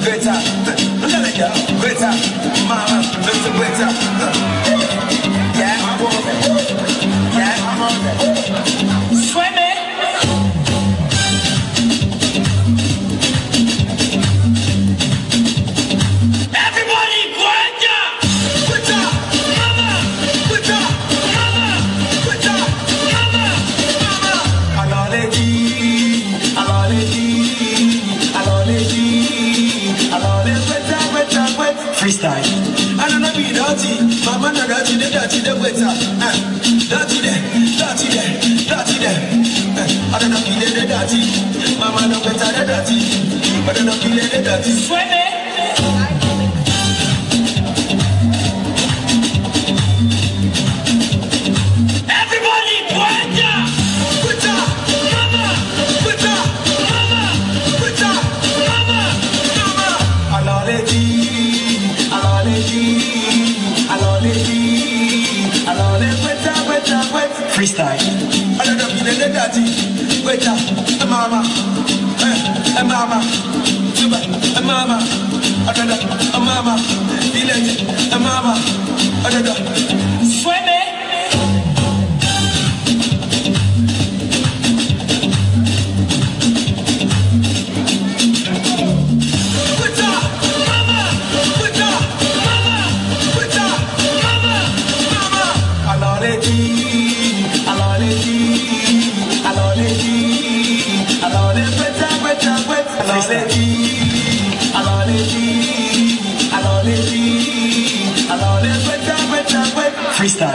Greater, greater, mama, Mr. Greater. Yeah, swim it. Everybody, Greater, Greater, mama, Greater, mama, Greater, mama, mama. Alaleji, alaleji, alaleji, alaleji. Freestyle. I don't know be dirty, mama no dirty, the waiter. Dirty there. I don't know be the dirty, mama no better the dirty. I don't know be the dirty. Swim it. Everybody, Badnaa, Badnaa, mama, Badnaa, mama, Badnaa, mama, mama. Alaleji. Freestyle. I don't know if you're the daddy. Wait up, mama, mama, mama. I don't know, mama, village, mama. I don't know. Swim it. Freestyle.